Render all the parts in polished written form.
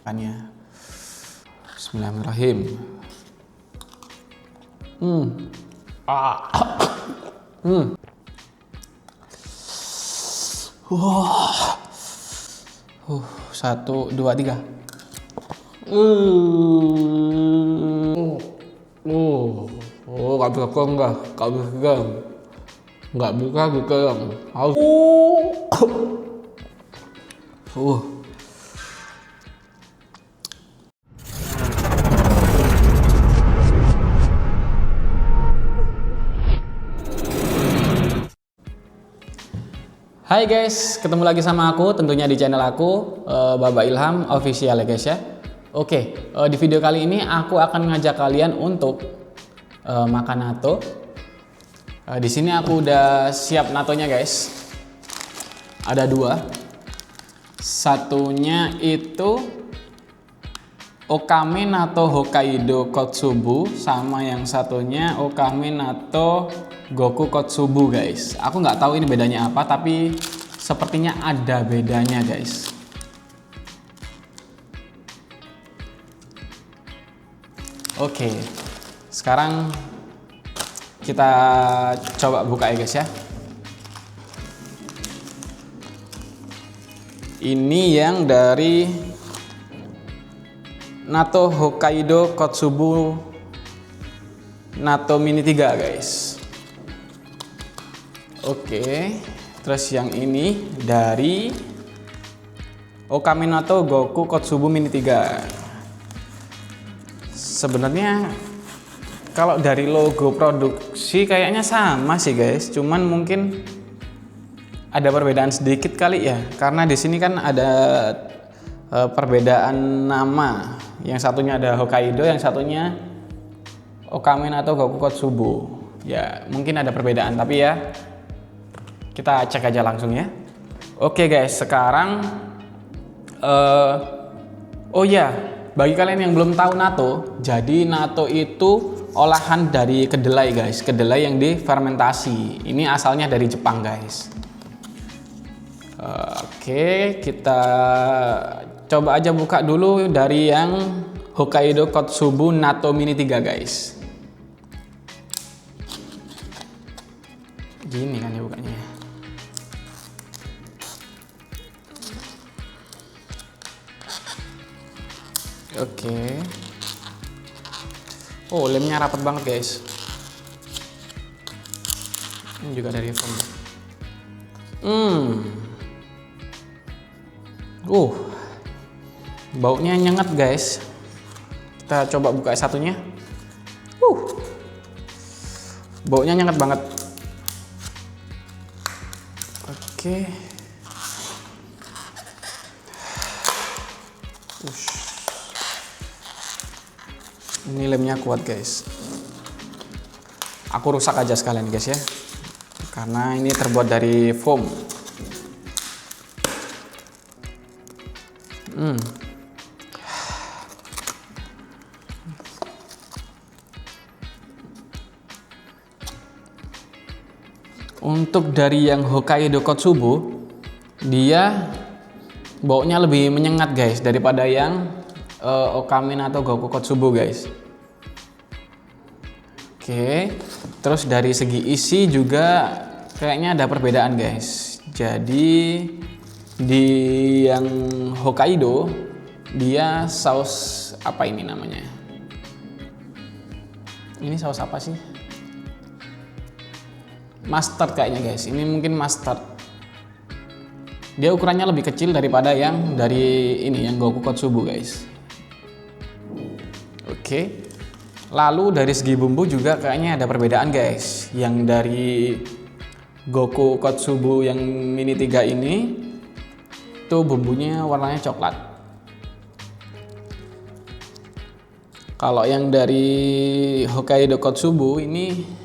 Makannya. Bismillahirrahmanirrahim. Satu, dua, tiga. Gak bisa kegang, gak bisa kegang. Gak bisa kegang. Harus. Hai guys, ketemu lagi sama aku tentunya di channel aku, Baba Ilham Official ya guys ya. Oke, di video kali ini aku akan ngajak kalian untuk makan nato. Di sini aku udah siap natonya guys. Ada dua. Satunya itu Okame Natto Hokkaido Kotsubu, sama yang satunya Okame Natto Goku Kotsubu guys. Aku nggak tahu ini bedanya apa, tapi sepertinya ada bedanya guys. Oke, sekarang kita coba buka ya guys ya. Ini yang dari Natto Hokkaido Kotsubu Natto Mini 3 guys. Oke, terus yang ini dari Okame Natto Goku Kotsubu Mini 3. Sebenarnya kalau dari logo produksi kayaknya sama sih guys, cuman mungkin ada perbedaan sedikit kali ya, karena di sini kan ada perbedaan nama. Yang satunya ada Hokkaido, yang satunya Okame Natto Goku Kotsubu. Ya, mungkin ada perbedaan, tapi ya kita cek aja langsung ya. Oke guys, sekarang oh ya, bagi kalian yang belum tahu nato, jadi nato itu olahan dari kedelai guys, kedelai yang difermentasi. Ini asalnya dari Jepang guys. Oke, kita coba aja buka dulu dari yang Hokkaido Kotsubu Natto Mini 3 guys. Gini kan ya bukanya. Oke. Oh, lemnya rapat banget guys. Ini juga dari foam. Baunya nyengat guys. Kita coba buka satunya. Baunya nyengat banget. Oke. Ini lemnya kuat guys. Aku rusak aja sekalian guys ya, karena ini terbuat dari foam. Untuk dari yang Hokkaido Kotsubu, dia baunya lebih menyengat guys daripada yang Okame Natto Goku Kotsubu guys. Oke, terus dari segi isi juga kayaknya ada perbedaan guys. Jadi di yang Hokkaido dia saus apa ini namanya? Ini saus apa sih? Mustard kayaknya guys. Ini mungkin mustard. Dia ukurannya lebih kecil daripada yang dari ini yang Goku Kotsubu guys. Oke. Lalu dari segi bumbu juga kayaknya ada perbedaan guys. Yang dari Goku Kotsubu yang Mini 3 ini tuh bumbunya warnanya coklat. Kalau yang dari Hokkaido Kotsubu ini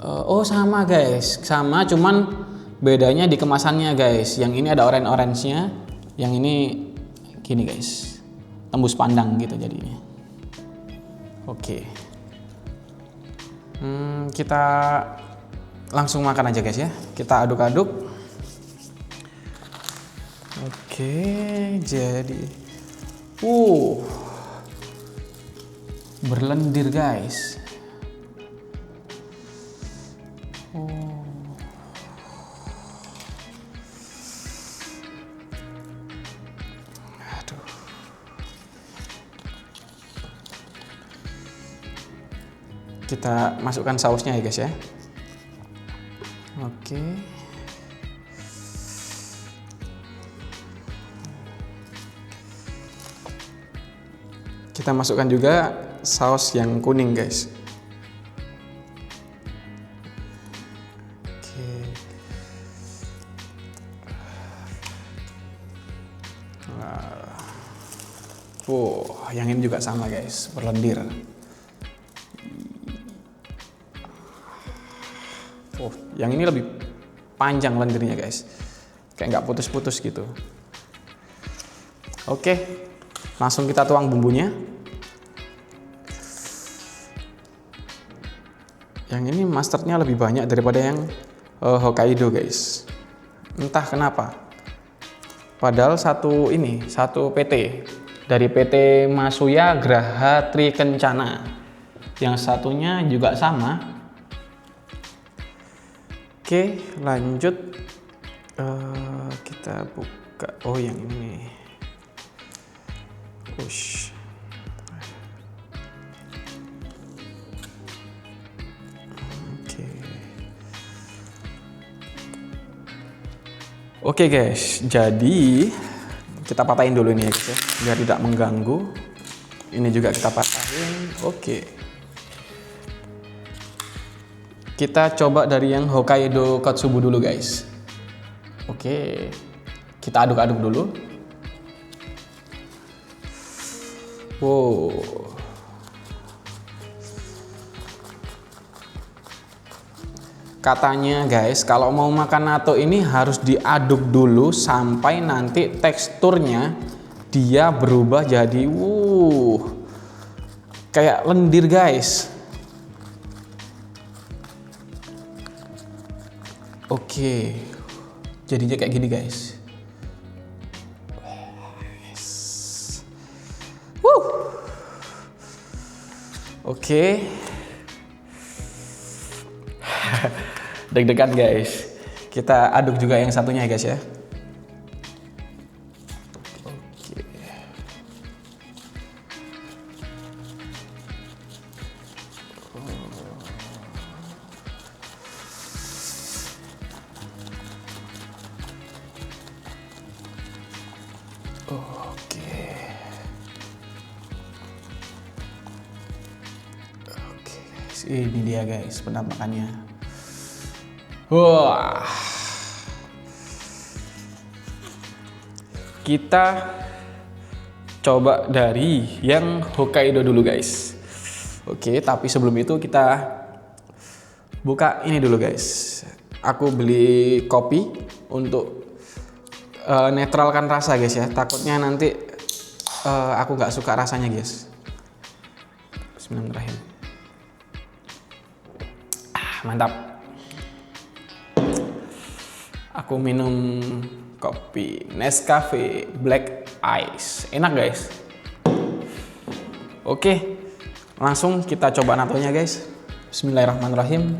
oh sama guys, sama, cuman bedanya di kemasannya guys. Yang ini ada orange-nya, yang ini gini guys, tembus pandang gitu jadinya. Oke. Kita langsung makan aja guys ya. Kita aduk-aduk. Oke, jadi berlendir guys. Aduh. Kita masukkan sausnya ya guys ya. Oke. Kita masukkan juga saus yang kuning guys. Oke. Yang ini juga sama guys, berlendir. Yang ini lebih panjang lendirnya guys, kayak nggak putus-putus gitu. Oke, langsung kita tuang bumbunya. Yang ini mustardnya lebih banyak daripada yang Hokkaido guys. Entah kenapa. Padahal satu PT dari PT Masuya Graha Tri Kencana. Yang satunya juga sama. Oke, lanjut. Kita buka. Oh, yang ini. Push. Oke guys, jadi kita patahin dulu ini ya guys ya, biar tidak mengganggu. Ini juga kita patahin. Oke. Kita coba dari yang Hokkaido Kotsubu dulu guys. Oke. Kita aduk-aduk dulu. Wow. Katanya guys, kalau mau makan natto ini harus diaduk dulu sampai nanti teksturnya dia berubah jadi kayak lendir guys. Oke. Jadinya kayak gini guys. Oke. Deg-degan guys. Kita aduk juga yang satunya ya guys ya. Oke. Oke. Oke guys, ini dia guys penampakannya. Wah, kita coba dari yang Hokkaido dulu guys. Oke, tapi sebelum itu kita buka ini dulu guys. Aku beli kopi untuk netralkan rasa guys ya. Takutnya nanti aku nggak suka rasanya guys. Bismillahirrahmanirrahim. Mantap. Aku minum kopi Nescafe Black Ice. Enak guys. Oke, langsung kita coba nattonya guys. Bismillahirrahmanirrahim.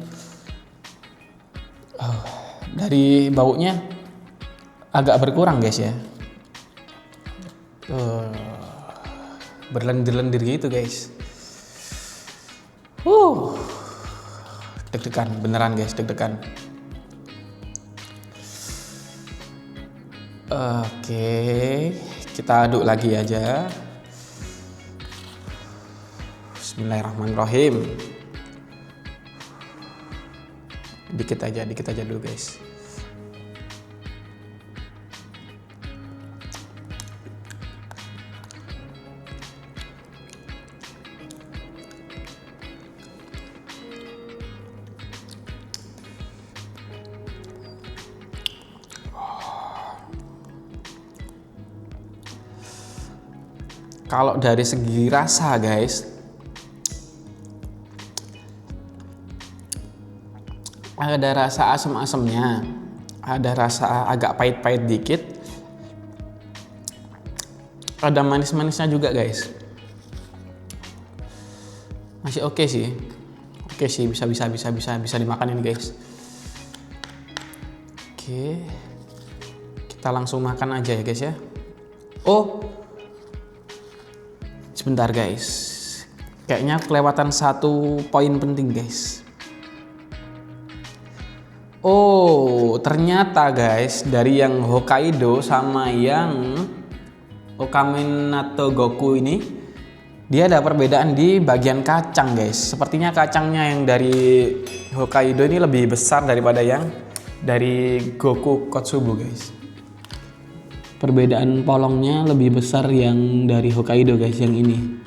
Dari baunya agak berkurang guys ya. Berlendir-lendir gitu guys. Deg-degan beneran guys, deg-degan. Oke, kita aduk lagi aja. Bismillahirrahmanirrahim. Dikit aja dulu guys. Kalau dari segi rasa guys, ada rasa asam-asamnya, ada rasa agak pahit-pahit dikit, Ada manis-manisnya juga guys. Masih oke sih. Oke sih, bisa dimakan ini guys. Oke. Kita langsung makan aja ya guys ya. Oh. Sebentar guys. Kayaknya kelewatan satu poin penting guys. Oh, ternyata guys, dari yang Hokkaido sama yang Okaminato Goku ini, dia ada perbedaan di bagian kacang guys. Sepertinya kacangnya yang dari Hokkaido ini lebih besar daripada yang dari Goku Kotsubu guys. Perbedaan polongnya lebih besar yang dari Hokkaido guys, yang ini.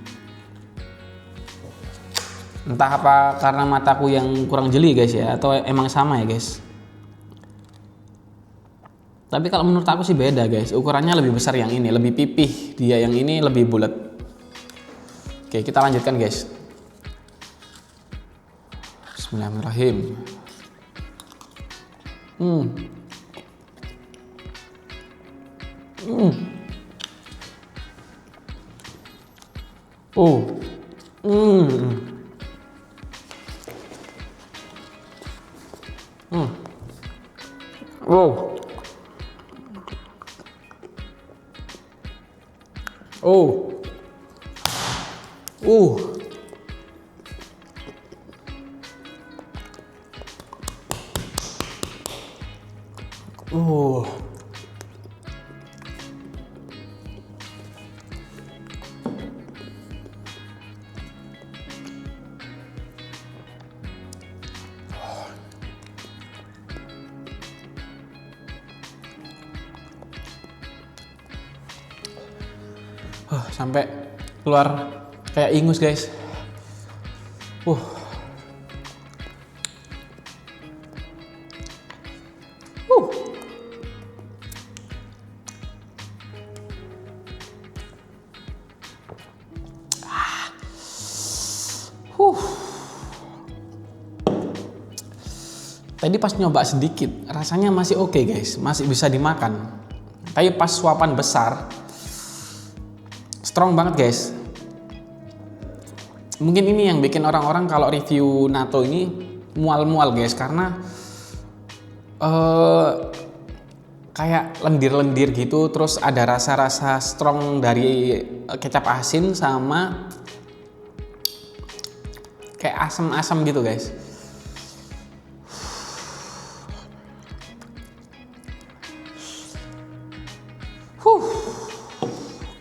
Entah apa karena mataku yang kurang jeli guys ya, atau emang sama ya guys. Tapi kalau menurut aku sih beda guys, ukurannya lebih besar yang ini, lebih pipih, dia yang ini lebih bulat. Oke, kita lanjutkan guys. Bismillahirrahmanirrahim. Oh. Oh. Oh. Sampai keluar kayak ingus guys. Tadi pas nyoba sedikit, rasanya masih oke guys, masih bisa dimakan. Tapi pas suapan besar, strong banget guys. Mungkin ini yang bikin orang-orang kalau review natto ini mual-mual guys, karena kayak lendir-lendir gitu, terus ada rasa-rasa strong dari kecap asin sama kayak asam-asam gitu guys.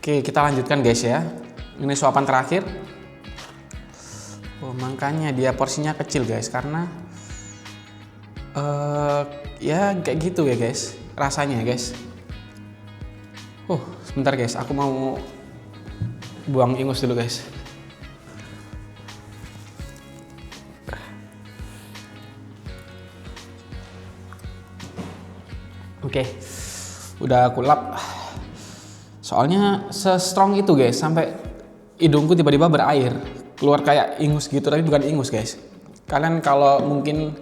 Oke, kita lanjutkan guys ya. Ini suapan terakhir. Oh, makanya dia porsinya kecil guys, karena ya kayak gitu ya guys, rasanya guys. Sebentar guys, aku mau buang ingus dulu guys. Oke, udah aku lap. Soalnya se-strong itu guys, sampai hidungku tiba-tiba berair, keluar kayak ingus gitu, tapi bukan ingus guys. Kalian kalau mungkin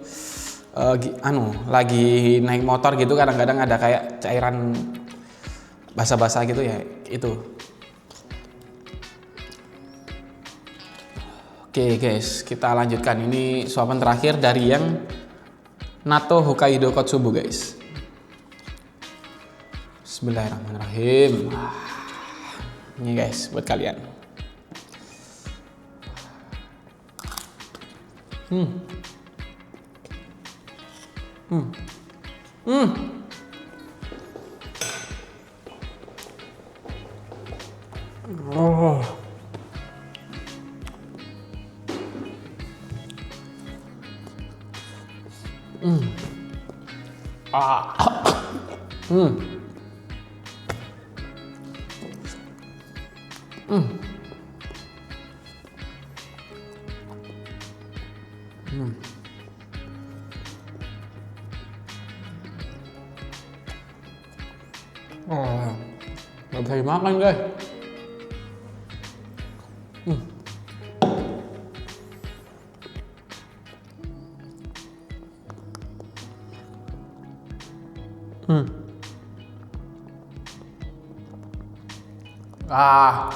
lagi naik motor gitu, kadang-kadang ada kayak cairan basah-basah gitu ya, itu. Oke guys, kita lanjutkan. Ini suapan terakhir dari yang natto Hokkaido Kotsubu guys. Bismillahirrahmanirrahim. Ini guys buat kalian. Gak bisa dimakan guys. Ah.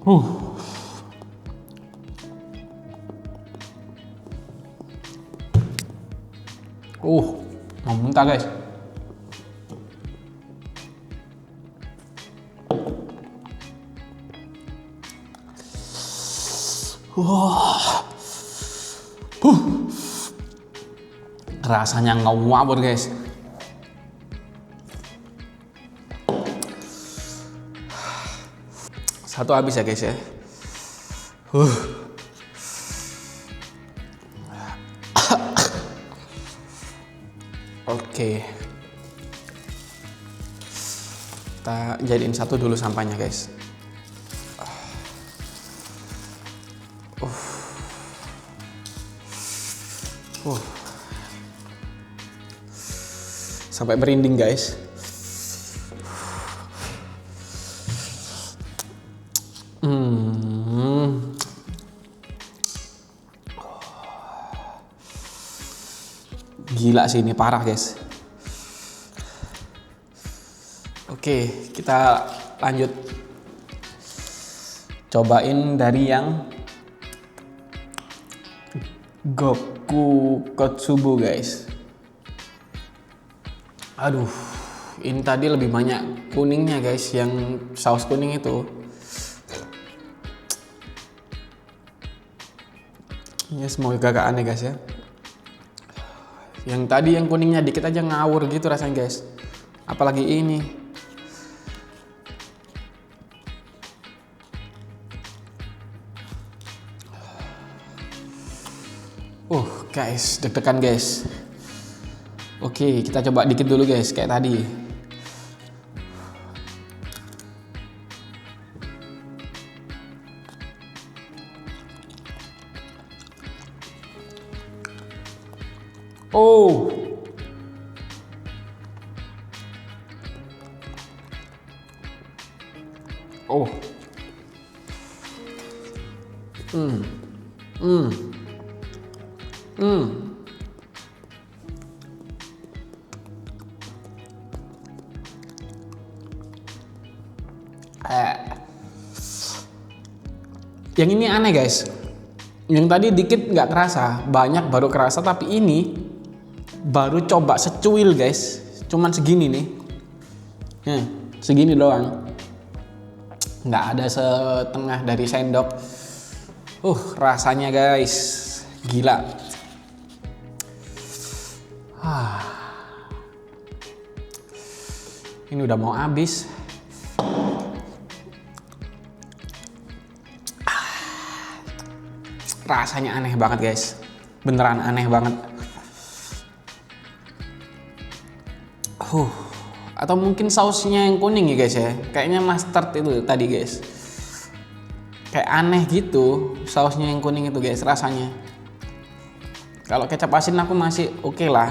Uh. Mau muntah guys. Rasanya ngawur guys. Satu habis ya guys ya. Oke. Kita jadiin satu dulu sampahnya guys. Sampai merinding guys. Gila sih ini, parah guys. Oke, kita lanjut cobain dari yang Goku Kotsubu guys. Aduh, ini tadi lebih banyak kuningnya guys, yang saus kuning itu. Ya semoga gak aneh guys ya. Yang tadi yang kuningnya dikit aja ngawur gitu rasanya guys. Apalagi ini. Guys, deg-degan guys. Oke, kita coba dikit dulu guys, kayak tadi. Oh. Oh. Yang ini aneh guys. Yang tadi dikit nggak kerasa, banyak baru kerasa, tapi ini baru coba secuil guys. Cuman segini nih. Segini doang. Nggak ada setengah dari sendok. Rasanya guys, gila. Ini udah mau habis. Rasanya aneh banget guys. Beneran aneh banget. Atau mungkin sausnya yang kuning ya guys ya. Kayaknya mustard itu tadi guys. Kayak aneh gitu sausnya yang kuning itu guys rasanya. Kalau kecap asin aku masih oke lah.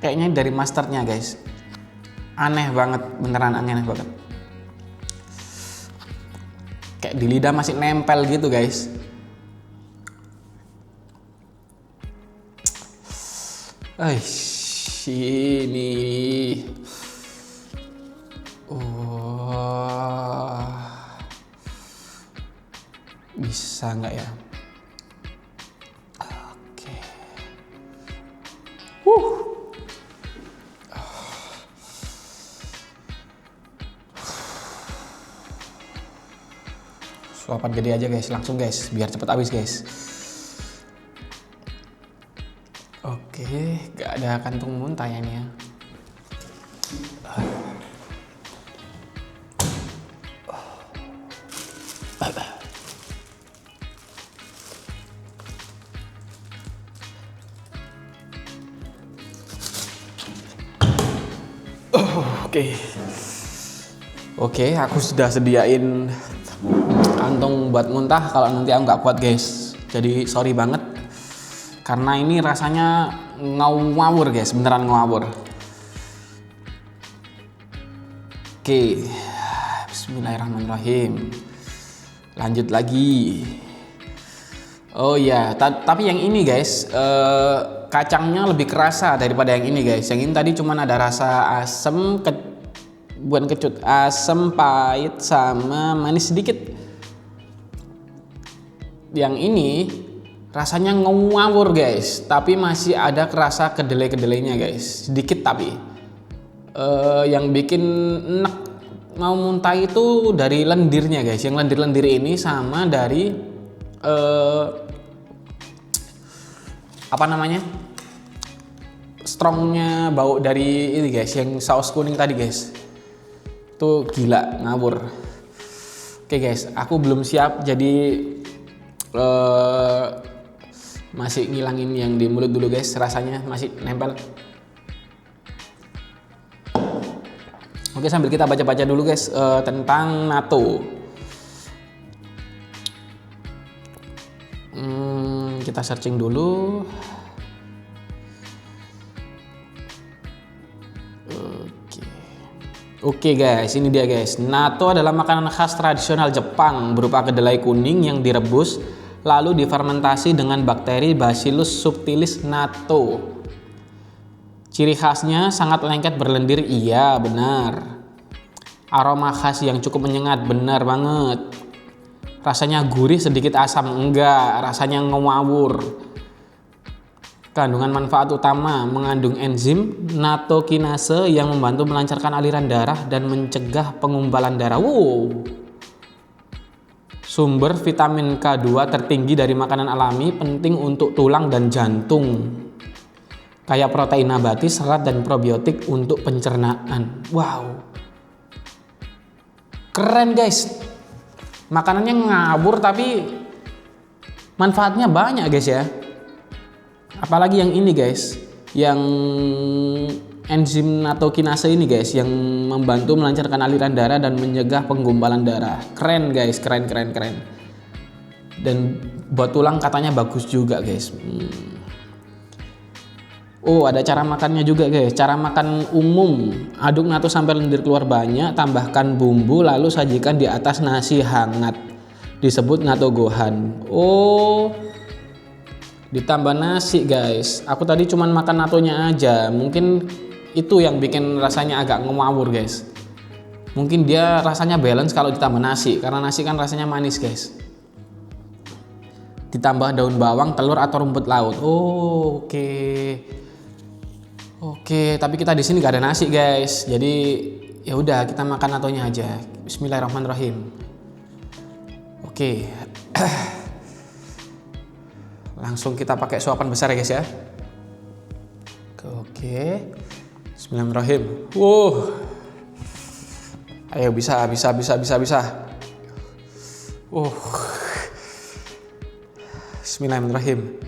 Kayaknya dari mustardnya guys. Aneh banget, beneran aneh banget. Kayak di lidah masih nempel gitu guys. Ini. Bisa nggak ya? Oke. Suapan gede aja guys, langsung guys, biar cepet habis guys. Oke, gak ada kantung muntah ya nih ya. Oke, aku sudah sediain kantong buat muntah kalau nanti aku nggak kuat guys. Jadi sorry banget karena ini rasanya ngawur guys, beneran ngawur. Oke, bismillahirrahmanirrahim. Lanjut lagi. Oh ya, tapi yang ini guys, kacangnya lebih kerasa daripada yang ini guys. Yang ini tadi cuman ada rasa asem, bukan kecut, asem, pahit, sama manis sedikit. Yang ini rasanya ngawur guys, tapi masih ada kerasa kedelai-kedelainya guys, sedikit tapi. Yang bikin enak mau muntah itu dari lendirnya guys. Yang lendir-lendir ini sama dari apa namanya, strongnya bau dari ini guys, yang saus kuning tadi guys, tuh gila ngawur. Oke guys, aku belum siap jadi masih ngilangin yang di mulut dulu guys, rasanya masih nempel. Oke, sambil kita baca-baca dulu guys tentang natto. Kita searching dulu. Oke guys, ini dia guys. Natto adalah makanan khas tradisional Jepang berupa kedelai kuning yang direbus lalu difermentasi dengan bakteri Bacillus subtilis natto. Ciri khasnya sangat lengket berlendir, iya benar. Aroma khas yang cukup menyengat, benar banget. Rasanya gurih sedikit asam, enggak, rasanya ngawur. Kandungan manfaat utama, mengandung enzim nattokinase yang membantu melancarkan aliran darah dan mencegah pengumbalan darah. Wow. Sumber vitamin K2 tertinggi dari makanan alami, penting untuk tulang dan jantung. Kaya protein nabati, serat dan probiotik untuk pencernaan. Wow. Keren guys. Makanannya ngabur tapi manfaatnya banyak guys ya. Apalagi yang ini guys, yang enzim nattokinase ini guys, yang membantu melancarkan aliran darah dan mencegah penggumpalan darah. Keren guys, keren. Dan buat tulang katanya bagus juga guys. Oh, ada cara makannya juga guys. Cara makan umum, aduk natto sampai lendir keluar banyak, tambahkan bumbu lalu sajikan di atas nasi hangat. Disebut natto gohan. Oh, ditambah nasi guys. Aku tadi cuman makan nattonya aja. Mungkin itu yang bikin rasanya agak ngawur guys. Mungkin dia rasanya balance kalau ditambah nasi, karena nasi kan rasanya manis guys. Ditambah daun bawang, telur atau rumput laut. Oh, oke, tapi kita di sini gak ada nasi guys. Jadi ya udah, kita makan nattonya aja. Bismillahirrahmanirrahim. Oke. Langsung kita pakai suapan besar ya guys ya. Oke. Bismillahirrahmanirrahim. Wow. Ayo bisa. Bismillahirrahmanirrahim. Bisa. Bismillahirrahmanirrahim.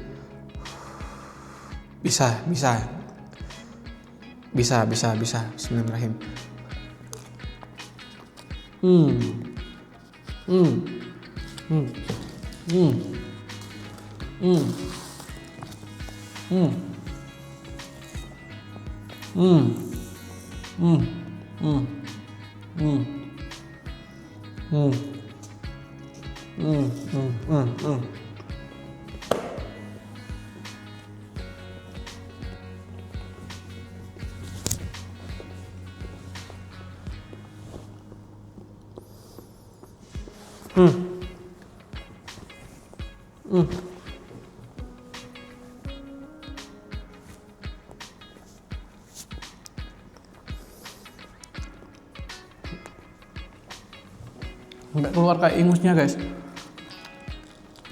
Sampai keluar kayak ingusnya guys.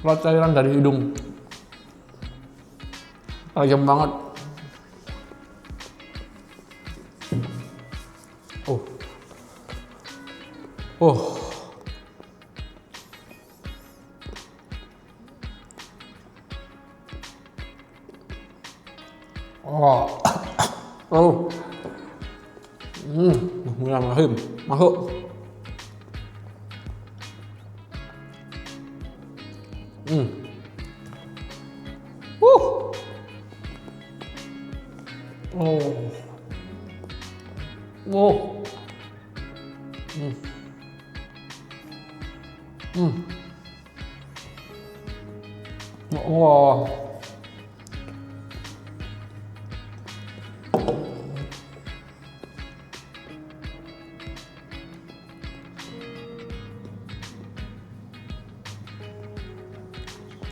Keluar cairan dari hidung. Tajam banget. Bismillahirrahmanirrahim. Masuk.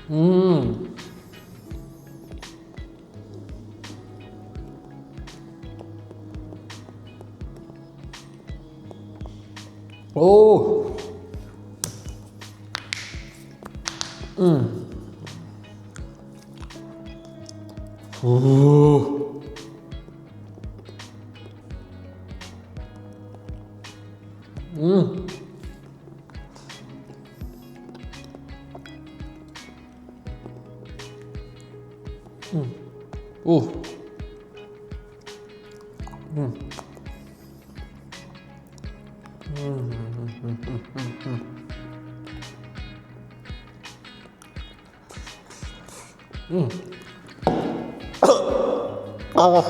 Hmm. Oh. Hmm. Hmm. Hmm. Uh. Hmm. Hmm. Oh.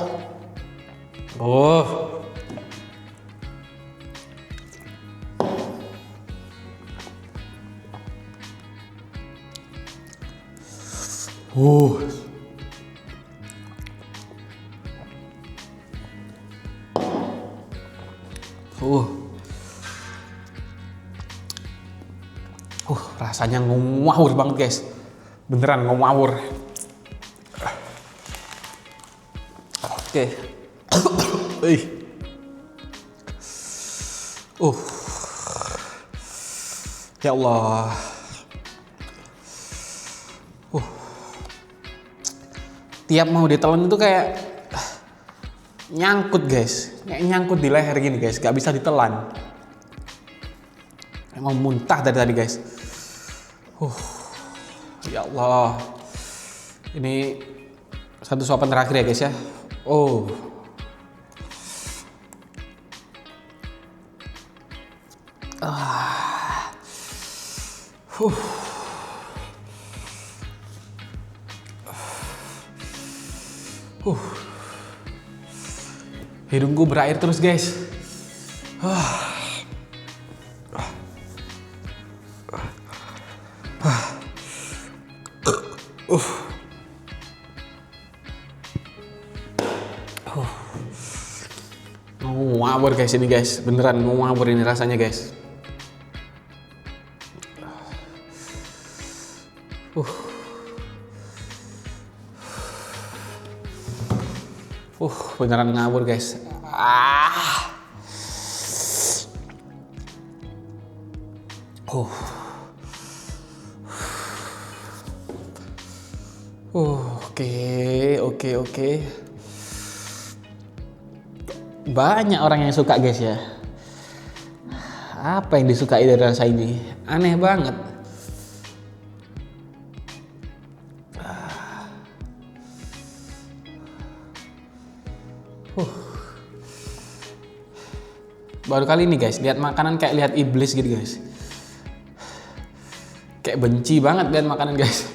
Oh. Uh. Rasanya ngawur banget guys. Beneran ngawur. Oke. Ih. Ya Allah. Tiap mau ditelan itu kayak nyangkut guys. Kayak nyangkut di leher gini guys. Gak bisa ditelan. Emang muntah dari tadi guys. Ya Allah. Ini satu suapan terakhir ya guys ya. Oh. Hidungku berair terus guys. Ngawur guys ini guys, beneran ngawur ini rasanya guys. Beneran ngawur guys. Oke. Banyak orang yang suka guys ya. Apa yang disukai dari rasa ini? Aneh banget. Baru kali ini guys lihat makanan kayak lihat iblis gitu guys. Kayak benci banget lihat makanan guys.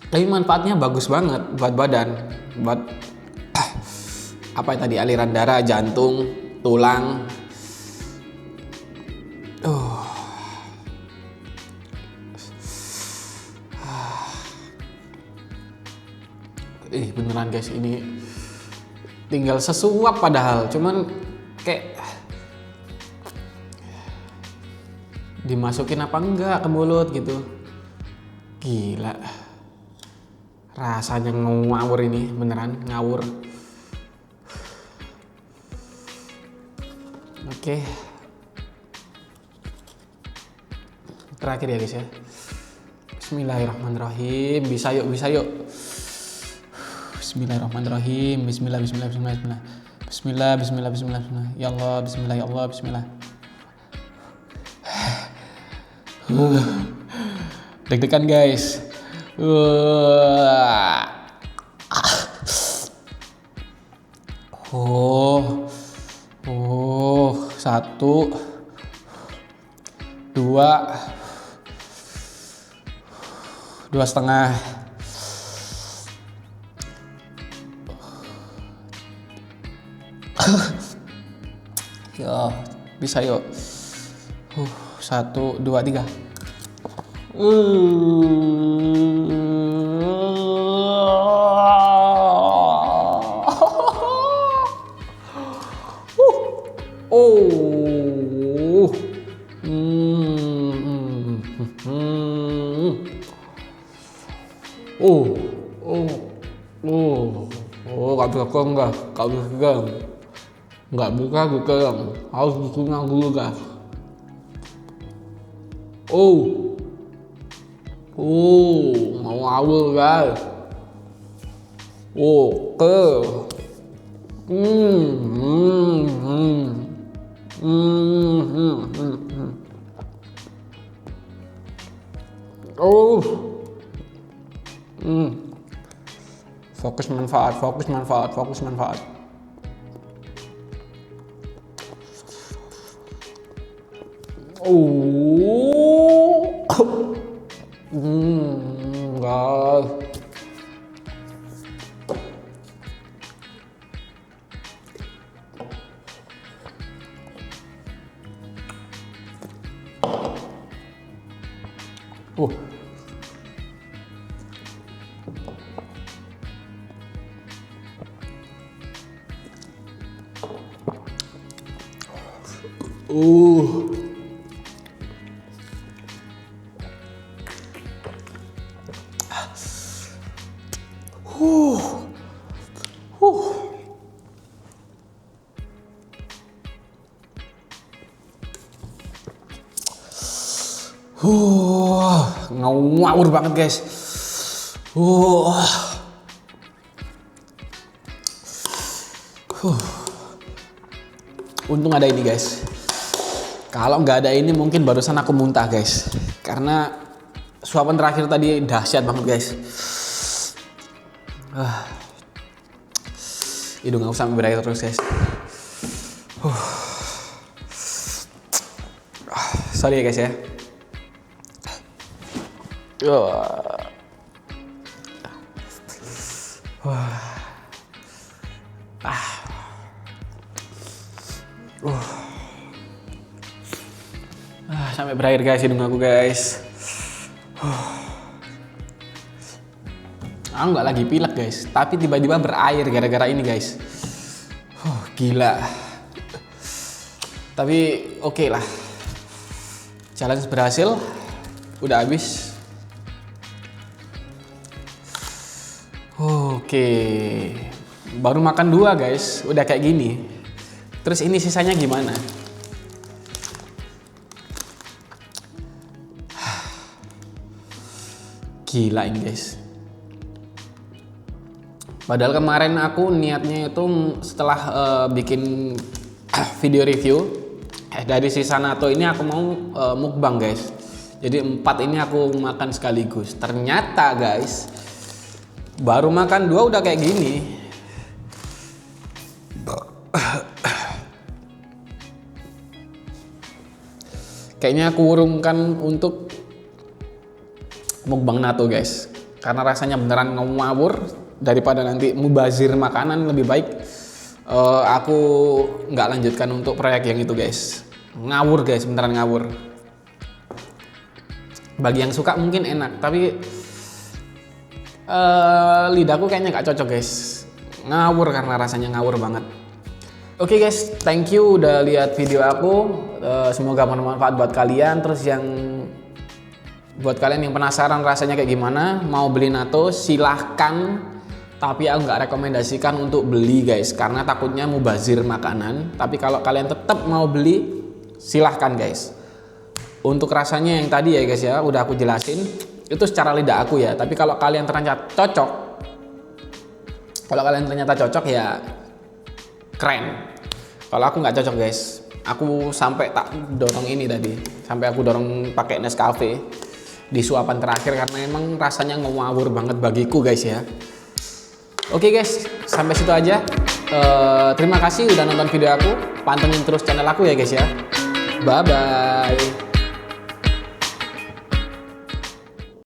Tapi manfaatnya bagus banget buat badan, buat apa ya tadi, aliran darah, jantung, tulang. Beneran guys ini tinggal sesuap padahal, cuman kayak dimasukin apa enggak ke mulut gitu. Gila. Rasanya ngawur ini, beneran ngawur. Oke. Terakhir ya guys ya. Bismillahirrahmanirrahim. Bisa yuk. Bismillahirrahmanirrahim. Bismillah. Ya Allah, bismillah. Deg-degan guys. Satu, dua setengah. Yo, bisa yuk. 1, 2, 3. Oh, oh, oh, oh, nggak bisa pegang guys, nggak bisa pegang, nggak bisa dipegang, harus dikunyah dulu guys. Oh, mau ngawur guys. Oke. Oh. Fokus manfaat, fokus manfaat, fokus manfaat. Guys. Ngawur banget guys. Untung ada ini guys. Kalau nggak ada ini mungkin barusan aku muntah guys. Karena suapan terakhir tadi dahsyat banget guys. Hidung aku sampai berair terus guys. Sorry ya guys ya. Sampai berair guys hidung aku guys. Aku nggak lagi pilek guys, tapi tiba-tiba berair gara-gara ini guys. Gila. Tapi oke lah. Challenge berhasil. Udah habis. Oke. Baru makan 2 guys, udah kayak gini. Terus ini sisanya gimana? Gila ini guys. Padahal kemarin aku niatnya itu setelah bikin video review dari sisa natto ini aku mau mukbang guys. Jadi 4 ini aku makan sekaligus. Ternyata guys, baru makan 2 udah kayak gini. Kayaknya aku urungkan untuk mukbang natto guys, karena rasanya beneran ngawur. Daripada nanti mubazir makanan, lebih baik aku nggak lanjutkan untuk proyek yang itu guys. Ngawur guys, beneran ngawur. Bagi yang suka mungkin enak, tapi lidahku kayaknya nggak cocok guys. Ngawur karena rasanya ngawur banget. Oke guys, thank you udah lihat video aku. Semoga bermanfaat buat kalian. Terus yang buat kalian yang penasaran rasanya kayak gimana, mau beli natto silahkan. Tapi aku nggak rekomendasikan untuk beli guys, karena takutnya mubazir makanan. Tapi kalau kalian tetap mau beli, silahkan guys. Untuk rasanya yang tadi ya guys ya, udah aku jelasin. Itu secara lidah aku ya. Tapi kalau kalian ternyata cocok, ya keren. Kalau aku nggak cocok guys. Aku sampai tak dorong ini tadi. Sampai aku dorong pakai Nescafe di suapan terakhir karena emang rasanya ngawur banget bagiku guys ya. Oke guys, sampai situ aja. Terima kasih udah nonton video aku. Pantengin terus channel aku ya guys ya. Bye bye.